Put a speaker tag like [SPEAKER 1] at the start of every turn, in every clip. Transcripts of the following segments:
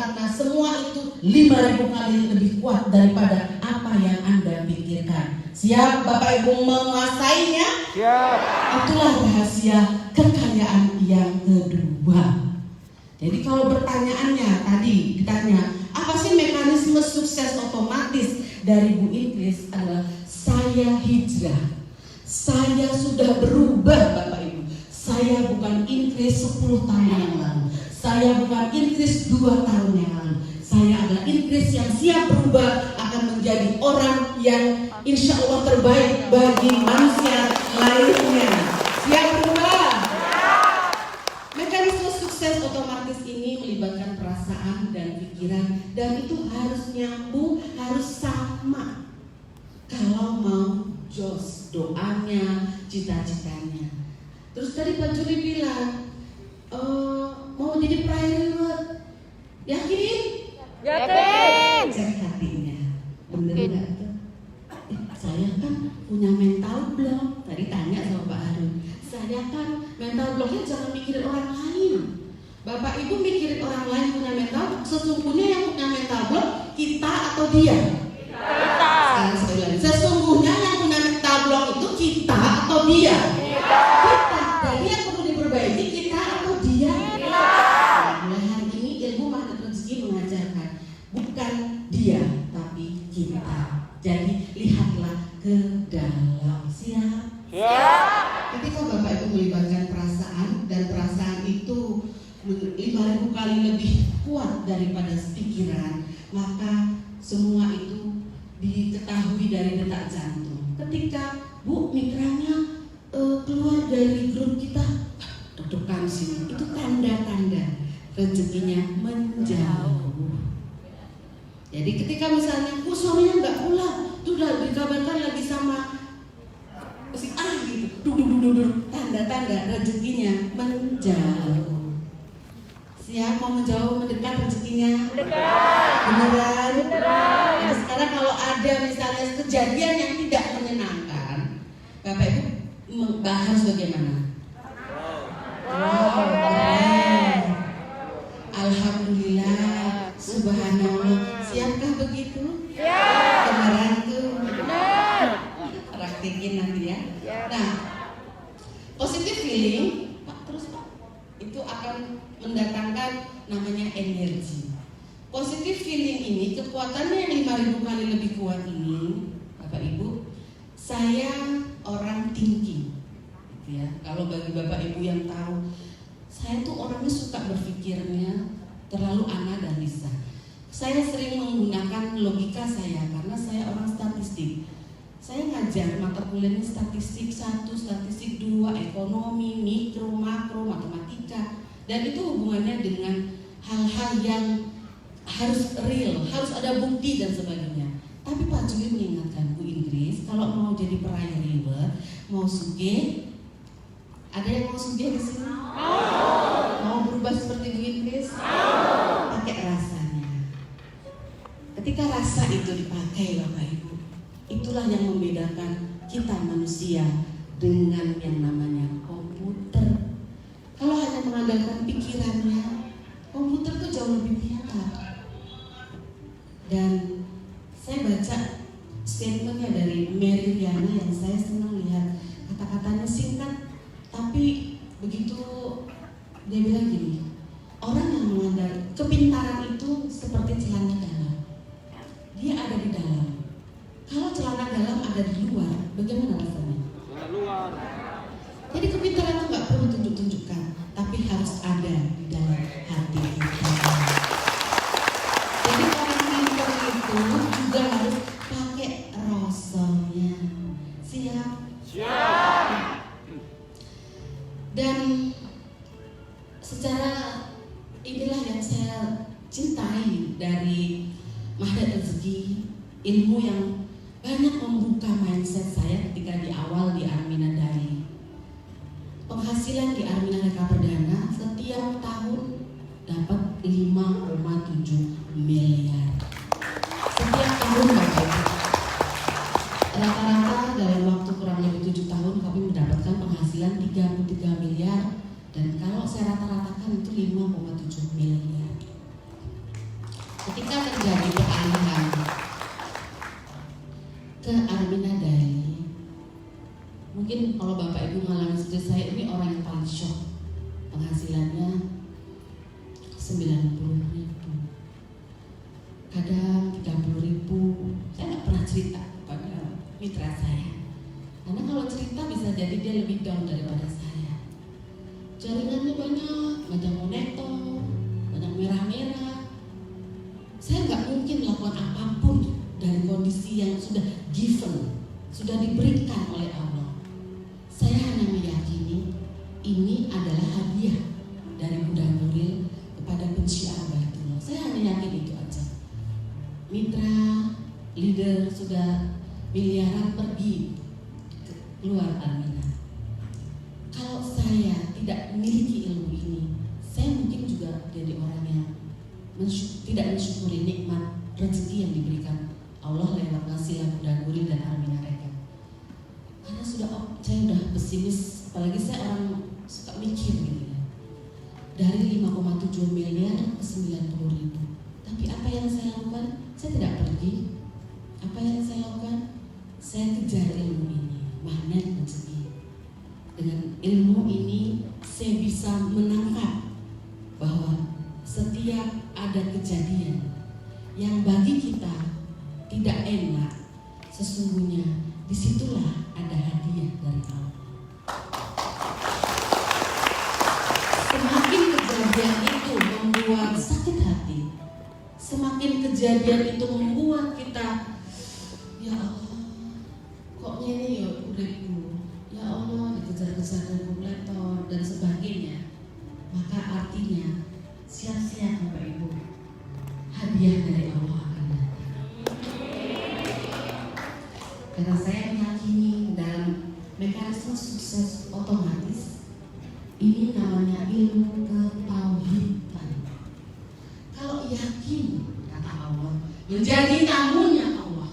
[SPEAKER 1] karena semua itu 5.000 kali lebih kuat daripada apa yang Anda pikirkan. Siap Bapak Ibu menguasainya?
[SPEAKER 2] Siap.
[SPEAKER 1] Itulah rahasia kekayaan yang kedua. Jadi kalau pertanyaannya tadi ditanya, apa sih mekanisme sukses otomatis dari Bu Ingris, adalah saya hijrah. Saya sudah berubah Bapak Ibu. Saya bukan Ingris 10 tahun yang lalu. Saya bukan Ingris 2 tahun yang lalu. Saya adalah Ingris yang siap berubah, akan menjadi orang yang insya Allah terbaik bagi manusia lainnya. Siap berubah? Mekanisme sukses otomatis ini melibatkan perasaan dan pikiran, dan itu harus nyambung, harus sama. Kalau mau jos doanya, cita-citanya. Terus tadi Pak Juli bilang, mau jadi pilot, yakin?
[SPEAKER 2] Yakin.
[SPEAKER 1] Cek hatinya, bener nggak tuh? Saya kan punya mental block. Tadi tanya sama Pak Harun, saya kan mental blocknya jangan mikirin orang lain. Bapak Ibu mikirin orang lain punya mental, sesungguhnya yang punya mental block kita atau dia?
[SPEAKER 2] Kita.
[SPEAKER 1] Sekarang sekali lagi, sesungguhnya yang punya mental block itu kita atau dia? Kita. Jadi yang perlu diperbaiki kita atau dia?
[SPEAKER 2] Kita.
[SPEAKER 1] Mulai hari ini ilmu magnet rezeki mengajarkan bukan dia tapi kita. Jadi lihatlah ke dalam. Siap?
[SPEAKER 2] Siap.
[SPEAKER 1] Ketika Bapak Ibu melibatkan perasaan, dan perasaan itu 5.000 kali lebih kuat daripada pikiran, maka semua itu diketahui dari detak jantung. Ketika Bu mitranya keluar dari grup kita, deg-degan sini, itu tanda-tanda rezekinya menjauh. Jadi ketika misalnya suaminya nggak pulang, itu udah dikabarkan lagi sama si A gitu, tanda-tanda rezekinya menjauh. Siap mau menjauh, mendekat rezekinya?
[SPEAKER 2] Mendekat.
[SPEAKER 1] Beneran?
[SPEAKER 2] Beneran.
[SPEAKER 1] Nah, sekarang kalau ada misalnya kejadian yang tidak menyenangkan, Bapak Ibu bahas bagaimana? Wow, keren. Alhamdulillah, subhanallah. Siapkah begitu?
[SPEAKER 2] Siap.
[SPEAKER 1] Beneran tuh?
[SPEAKER 2] Benar.
[SPEAKER 1] Praktekin nanti ya.
[SPEAKER 2] Siap.
[SPEAKER 1] Nah, positive feeling, Pak, terus Pak, itu akan mendatangkan namanya energi. Positive feeling ini, kekuatannya yang 5.000 kali lebih kuat ini, Bapak Ibu, saya orang thinking, gitu ya. Kalau bagi Bapak Ibu yang tahu, saya tuh orangnya suka berpikirnya terlalu analisa. Saya sering menggunakan logika saya karena saya orang statistik. Saya ngajar mata kuliahnya statistik 1, statistik 2, ekonomi, mikro, makro, matematika, dan itu hubungannya dengan hal-hal yang harus real, harus ada bukti dan sebagainya. Tapi Pak Juli mengingatkan Bu Ingris, kalau mau jadi peraih reward, mau sugih, ada yang mau sugih di sini? Mau berubah seperti Bu Ingris? Pakai rasanya. Ketika rasa itu dipakai Bapak Ibu, itulah yang membedakan kita manusia dengan yang namanya komputer. Kalau hanya mengandalkan pikirannya, komputer itu jauh lebih pintar. Dan saya baca statementnya dari Mary Riana yang saya senang lihat, kata-katanya singkat, tapi begitu dia bilang gini, orang yang mengandalkan kepintaran itu seperti celana dalam, dia ada di dalam. Kalau celana dalam ada di luar, bagaimana rasanya?
[SPEAKER 2] Luar.
[SPEAKER 1] Jadi kepintaran itu nggak perlu tunjuk-tunjukkan, tapi harus ada di dalam hati kita. Jadi orang pintar itu juga harus pakai rasonya. Siap?
[SPEAKER 2] Siap.
[SPEAKER 1] Dan secara inilah yang saya cintai dari Magnet Rezeki, ilmu yang banyak membuka mindset saya ketika di awal di Armina Dari. Penghasilan di Armina Reka Perdana setiap tahun dapat 5,7 miliar. Setiap tahun Bapak Ibu. Rata-rata dalam waktu kurang lebih 7 tahun kami mendapatkan penghasilan 33 miliar, dan kalau saya rata-ratakan itu 5,7 miliar. sudah given, sudah diberikan oleh Allah. Saya hanya meyakini ini adalah hadiah dari Gudang Nuril kepada pensiar Baitullah. Saya hanya yakin itu aja. Mitra, leader sudah miliaran pergi keluar Almina. Kalau saya tidak memiliki ilmu ini, saya mungkin juga jadi orang yang tidak mensyukuri nikmat rezeki yang diberikan Allah lewat wasilah Gudang Nuril dan Almina Rekat. Karena saya udah pesimis, apalagi saya orang suka mikir gitu ya. Dari 5,7 miliar ke 90.000. Tapi apa yang saya lakukan? Saya tidak pergi. Apa yang saya lakukan? Saya kejar ilmu ini, magnet rezeki. Dengan ilmu ini saya bisa menangkap bahwa setiap ada kejadian yang bagi kita tidak enak, sesungguhnya disitulah ada hadiah dari Allah. Semakin kejadian itu membuat sakit hati, semakin kejadian itu membuat kita, ya Allah, kok ini ya uripku, ya Allah dikejar-kejar regulator dan sebagainya, maka artinya siap-siap Bapak Ibu, hadiah dari Allah akan datang. Karena saya meyakini dalam mekanisme sukses otomatis ini namanya ilmu ketauhidan. Kalau yakin, kata Allah, menjadi tamunya Allah.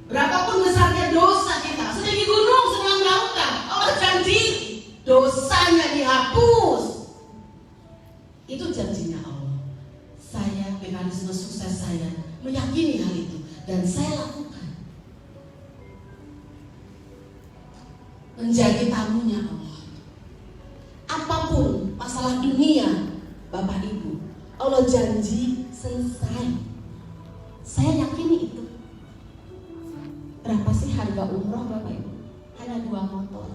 [SPEAKER 1] Berapapun besarnya dosa kita, setinggi gunung, senang lautan, Allah janji dosanya dihapus. Itu janjinya Allah. Saya, mekanisme sukses saya meyakini hal itu dan saya lakukan. Menjadi tamunya Allah. Apapun masalah dunia, Bapak Ibu, Allah janji selesai. Saya yakini itu. Berapa sih harga umroh Bapak Ibu? Hanya 2 motor.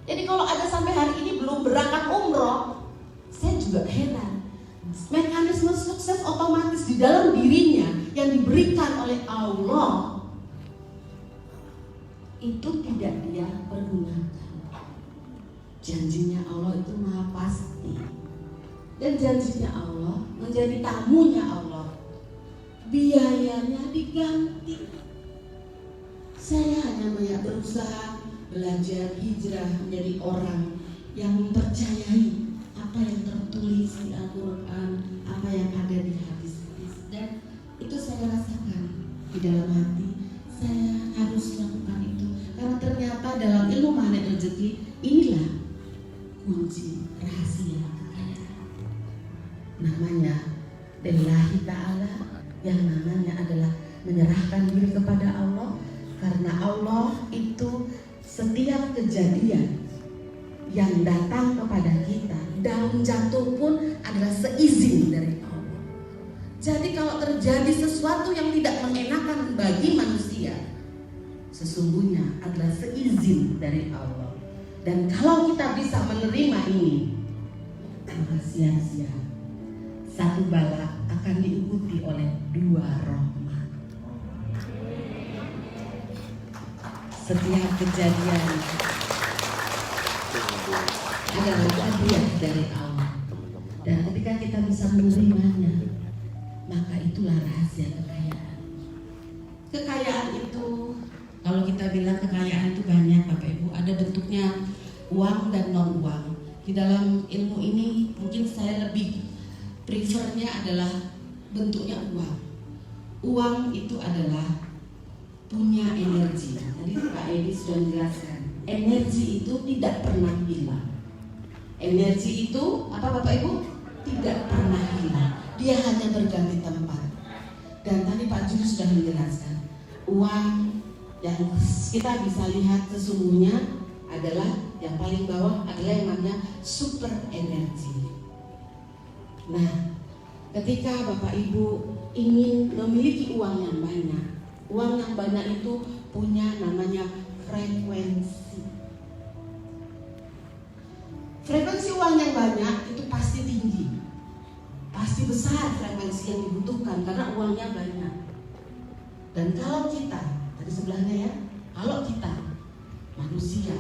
[SPEAKER 1] Jadi kalau ada sampai hari ini belum berangkat umroh, saya juga heran. Mekanisme sukses otomatis di dalam dirinya yang diberikan oleh Allah itu tidak dia pergunakan. Janjinya Allah itu maha pasti. Dan janjinya Allah menjadi tamunya Allah, biayanya diganti. Saya hanya berusaha belajar hijrah menjadi orang yang mempercayai apa yang tertulis di Al-Quran, apa yang ada di hadis-hadis, dan itu saya rasakan di dalam hati. Saya harus lakukan itu karena ternyata dalam ilmu magnet rezeki inilah kunci rahasia kekayaan. Namanya lillahi ta'ala, yang namanya adalah menyerahkan diri kepada Allah. Karena Allah itu setiap kejadian yang datang kepada kita, daun jatuh pun adalah seizin dari Allah. Jadi kalau terjadi sesuatu yang tidak mengenakan bagi manusia, sesungguhnya adalah seizin dari Allah. Dan kalau kita bisa menerima ini, maka sia-sia. Satu bala akan diikuti oleh 2 rahmat. Setiap kejadian adalah hadiah dari Allah. Dan ketika kita bisa menerimanya, maka itulah rahasia kekayaan. Kekayaan itu, kalau kita bilang kekayaan itu banyak Bapak Ibu, ada bentuknya uang dan non uang. Di dalam ilmu ini mungkin saya lebih prefernya adalah bentuknya uang. Uang itu adalah punya energi. Tadi Pak Edi sudah menjelaskan, energi itu tidak pernah hilang. Energi itu apa Bapak Ibu? Tidak pernah hilang. Dia hanya berganti tempat. Dan tadi Pak Juru sudah menjelaskan, uang yang kita bisa lihat sesungguhnya adalah yang paling bawah adalah yang namanya super energi. Nah, ketika Bapak Ibu ingin memiliki uang yang banyak, uang yang banyak itu punya namanya frekuensi. Frekuensi uang yang banyak itu pasti tinggi, pasti besar frekuensi yang dibutuhkan karena uangnya banyak. Dan kalau kita, tadi sebelahnya ya, kalau kita manusia,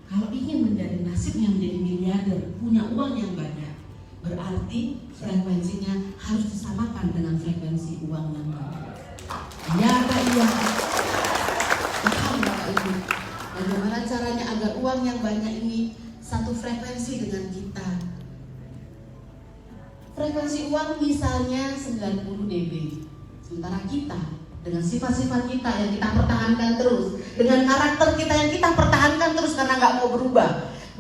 [SPEAKER 1] kalau ingin menjadi nasibnya menjadi miliarder, punya uang yang banyak, berarti frekuensinya harus disamakan dengan frekuensi uang yang banyak. Ya Kak, iya. Paham Bapak Ibu? Bagaimana caranya agar uang yang banyak ini satu frekuensi dengan kita? Frekuensi uang misalnya 90 dB. Sementara kita dengan sifat-sifat kita yang kita pertahankan terus, dengan karakter kita yang kita pertahankan terus karena nggak mau berubah,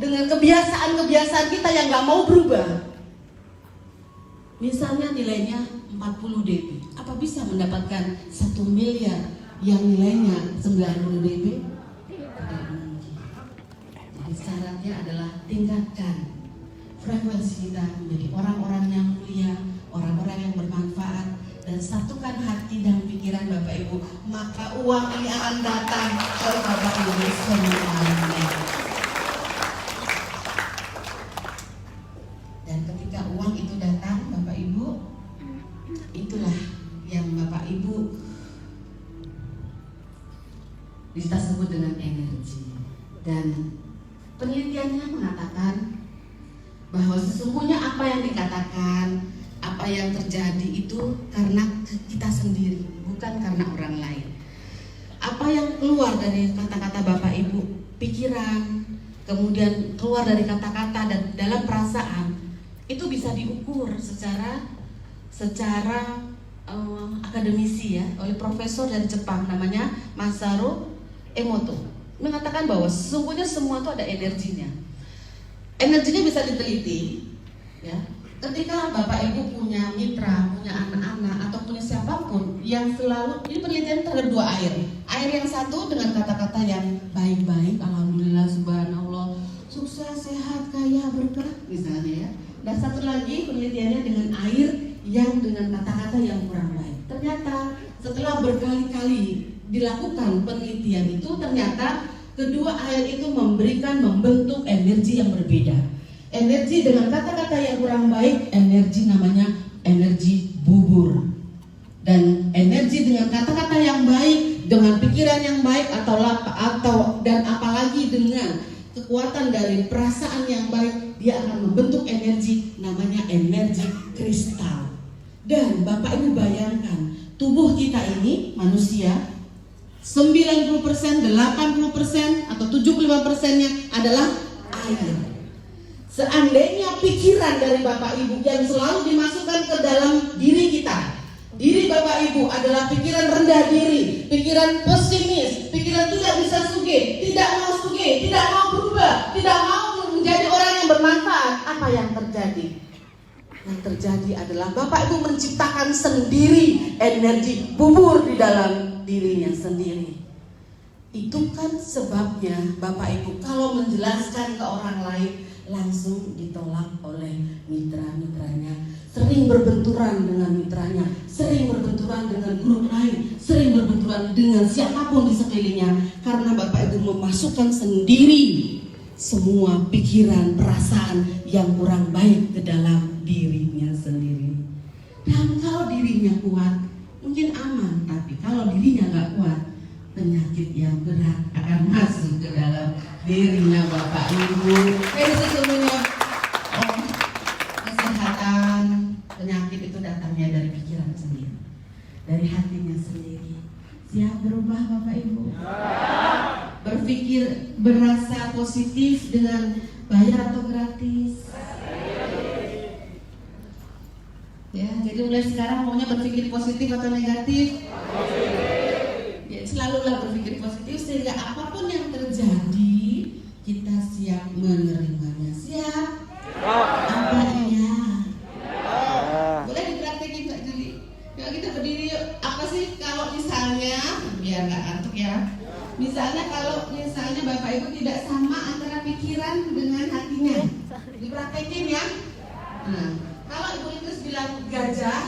[SPEAKER 1] dengan kebiasaan-kebiasaan kita yang nggak mau berubah. Misalnya nilainya 40 dB, apa bisa mendapatkan 1 miliar yang nilainya 90 dB? Tidak mungkin. Jadi syaratnya adalah tingkatkan frekuensi kita menjadi orang-orang yang mulia, orang-orang yang bermanfaat, dan satukan hati dan pikiran Bapak Ibu, maka uang ini akan datang ke Bapak Ibu semuanya. Dan ketika uang itu datang Bapak Ibu, itulah yang Bapak Ibu bisa sebut dengan energi. Dan penelitiannya mengatakan bahwa sesungguhnya apa yang dikatakan, apa yang terjadi itu karena kita sendiri, bukan karena orang lain. Apa yang keluar dari kata-kata Bapak Ibu, pikiran, kemudian keluar dari kata-kata dan dalam perasaan, itu bisa diukur secara akademisi ya, oleh profesor dari Jepang namanya Masaru Emoto, mengatakan bahwa sesungguhnya semua itu ada energinya. Energinya bisa diteliti, ya. Ketika Bapak Ibu punya mitra, punya anak-anak atau punya siapapun yang selalu, ini penelitian terhadap 2 air. Air yang satu dengan kata-kata yang baik-baik, alhamdulillah, subhanallah, sukses, sehat, kaya, berkah, misalnya ya. Dan satu lagi penelitiannya dengan air yang dengan kata-kata yang kurang baik. Ternyata setelah berkali-kali dilakukan penelitian itu, ternyata kedua air itu membentuk energi yang berbeda. Energi dengan kata-kata yang kurang baik, energi namanya energi bubur. Dan energi dengan kata-kata yang baik, dengan pikiran yang baik dan apalagi dengan kekuatan dari perasaan yang baik, dia akan membentuk energi namanya energi kristal. Dan Bapak Ibu bayangkan, tubuh kita ini manusia 90%, 80% atau 75%-nya adalah air. Seandainya pikiran dari Bapak Ibu yang selalu dimasukkan ke dalam diri kita, diri Bapak Ibu adalah pikiran rendah diri, pikiran pesimis, pikiran tidak bisa sugih, tidak mau berubah, tidak mau menjadi orang yang bermanfaat, apa yang terjadi? Yang terjadi adalah Bapak Ibu menciptakan sendiri energi bubur di dalam dirinya sendiri. Itu kan sebabnya Bapak Ibu kalau menjelaskan ke orang lain langsung ditolak oleh mitra-mitranya, sering berbenturan dengan mitranya, sering berbenturan dengan grup lain, sering berbenturan dengan siapapun di sekelilingnya, karena Bapak Ibu memasukkan sendiri semua pikiran, perasaan yang kurang baik ke dalam dirinya sendiri. Dan kalau dirinya kuat, mungkin aman, tapi kalau dirinya nggak kuat, penyakit yang berat akan masuk ke dalam dirinya Bapak Ibu. Jadi sesungguhnya kesehatan, penyakit itu datangnya dari pikiran sendiri, dari hatinya sendiri. Siap berubah Bapak Ibu? Berpikir, berasa positif dengan bayar atau gratis? Ya, jadi mulai sekarang maunya berpikir positif atau negatif? Ya, selalulah berpikir positif sehingga apapun yang terjadi kita siap menerimanya. Siap? Apa iya? Boleh dipraktekin Mbak Juli? Yuk kita berdiri yuk. Apa sih kalau misalnya, biar nggak ngantuk ya, misalnya kalau misalnya Bapak Ibu tidak sama antara pikiran dengan hatinya, dipraktekin ya. Nah, kalau Ibu Inggris bilang gajah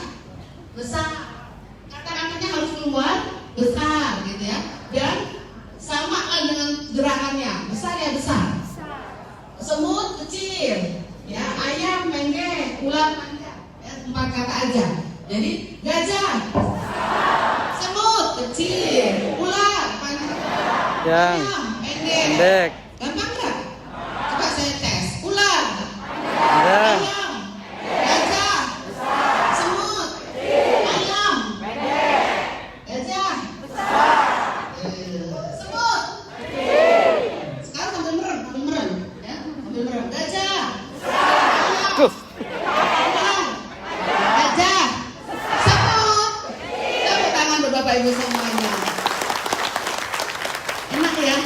[SPEAKER 1] besar, kata-katanya harus keluar besar gitu ya, dan sama dengan gerakannya, besar ya besar, semut kecil ya, ayam mengge, ular manjat ya, 4 kata aja. Jadi gajah, semut kecil. Ular, panjang.
[SPEAKER 2] Yang
[SPEAKER 1] Pendek.
[SPEAKER 2] pendek.
[SPEAKER 1] Gampang nggak? Coba saya tes. Ular.
[SPEAKER 2] Panjang.
[SPEAKER 1] Ayam. Gajah. Semut. Ayam. Gajah. Semut. Sekarang sambil merem, ya, sambil merem. Gajah. Ayam.
[SPEAKER 2] Tuh.
[SPEAKER 1] Ayam. Gajah. Semut. Tepuk tangan buat Bapak Ibu semuanya. Enak ya?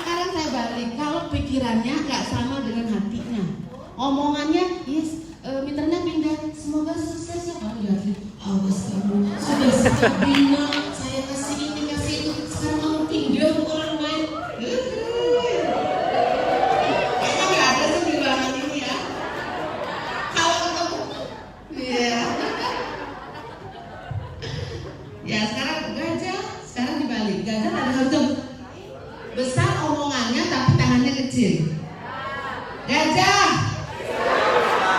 [SPEAKER 1] Sekarang saya balik. Kalau pikirannya nggak sama dengan hatinya, omongannya, yes, miternya pindah. Semoga sukses ya. Kalau di hati, awas kamu sudah stabilnya. Saya kasih ini kasih itu. Sekarang kamu pindah ke orang lain. Kayaknya nggak ada sih di bahan ini ya. Kalau ketemu, iya. Ya sekarang gajah, sekarang dibalik. Gajah ada satu besar omongannya tapi tangannya kecil. Gajah.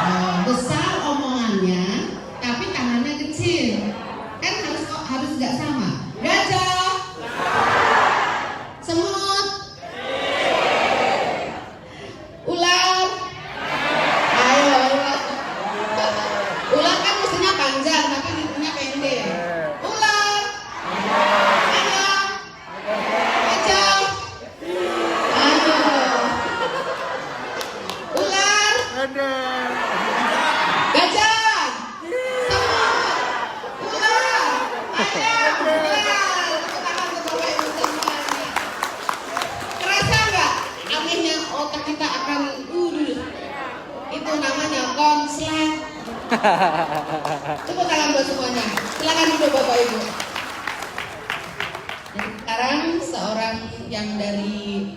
[SPEAKER 1] Nah, besar omongannya tapi tangannya kecil. Kan harus nggak sama. Gajah. Semut. Ular. Ayo ular. Ular kan mestinya panjang tapi lipunya pendek. Ular. Ayam. Gajah. Ayo. Ular. Gajah. Semut. Ular. Ayam. Ular. Tangan ke bawah ibu semuanya. Kerasa nggak? Anehnya otak kita akan itu namanya konslet. Tepuk tangan buat semuanya. Silakan duduk Bapak Ibu. Dan sekarang seorang yang dari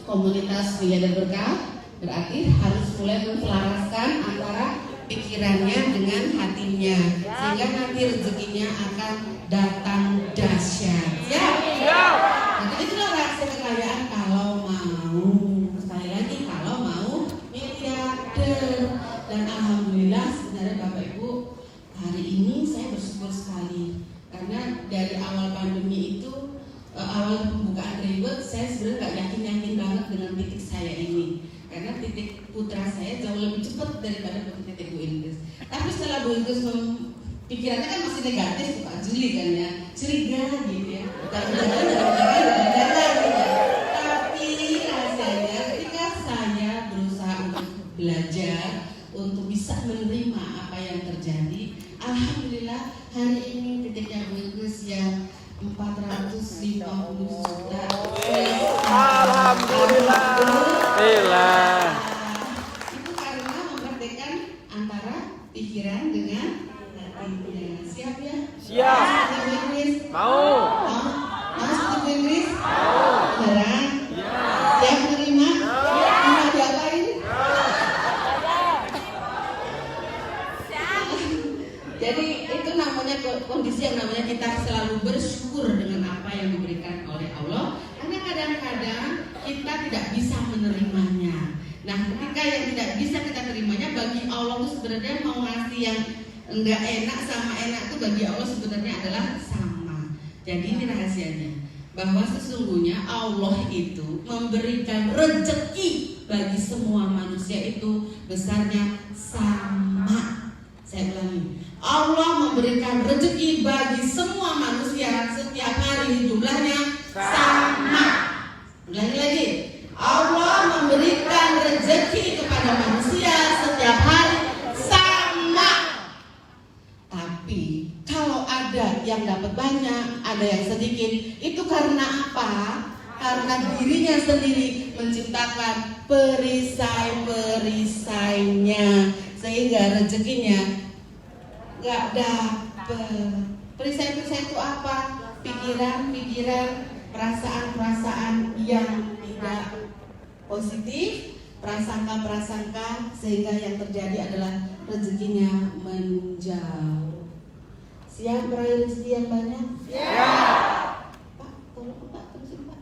[SPEAKER 1] komunitas Mulia dan Berkah berarti harus mulai menselaraskan antara pikirannya dengan hatinya sehingga nanti rezekinya akan datang dahsyat. Ya. Nah, itulah rahasia kekayaan kalau mau. Sekali lagi kalau mau miliarder. Dan alhamdulillah sebenarnya Bapak Ibu hari ini saya bersyukur sekali karena dari awal pandemi itu awal pembukaan reward saya sebenarnya nggak yakin banget dengan titik saya ini karena titik putra saya jauh lebih cepat daripada titik Bu Inggris. Tapi setelah Bu Inggris pikirannya kan masih negatif Pak Juli kan ya, curiga gitu ya. Jangan-jangan gitu. Tapi rasanya ketika saya berusaha untuk belajar untuk bisa menerima apa yang terjadi, alhamdulillah hari ini titiknya Bu Inggris yang 450 juta.
[SPEAKER 2] Alhamdulillah.
[SPEAKER 1] Itu karena mempraktekkan antara pikiran dengan hatinya. Siap ya?
[SPEAKER 2] Siap.
[SPEAKER 1] Bu Inggris?
[SPEAKER 2] Mau.
[SPEAKER 1] Mau seperti Bu Inggris?
[SPEAKER 2] Mau.
[SPEAKER 1] Beneran? Siap menerima? Mau diapain? Jadi itu namanya kondisi yang namanya kita selalu bersyukur dengan apa yang diberikan oleh Allah. Karena kadang-kadang kita tidak bisa menerimanya. Nah, ketika yang tidak bisa kita terimanya, bagi Allah itu sebenarnya mau ngasih yang enggak enak sama enak itu bagi Allah sebenarnya adalah sama. Jadi ini rahasianya, bahwa sesungguhnya Allah itu memberikan rezeki bagi semua manusia itu besarnya sama. Saya ulangi, Allah memberikan rezeki bagi semua manusia setiap hari jumlahnya sama. Ulangi lagi, Allah memberikan rezeki kepada manusia setiap hari sama. Tapi kalau ada yang dapat banyak, ada yang sedikit, itu karena apa? Karena dirinya sendiri menciptakan perisai-perisainya sehingga rezekinya nggak dapet. Perisai-perisai itu apa? Pikiran-pikiran, perasaan-perasaan yang tidak positif, prasangka-prasangka, sehingga yang terjadi adalah rezekinya menjauh. Siap meraih rezeki yang banyak? Siap. Pak, tolong Pak, terusin Pak.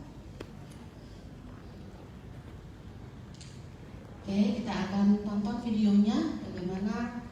[SPEAKER 1] Oke, kita akan tonton videonya bagaimana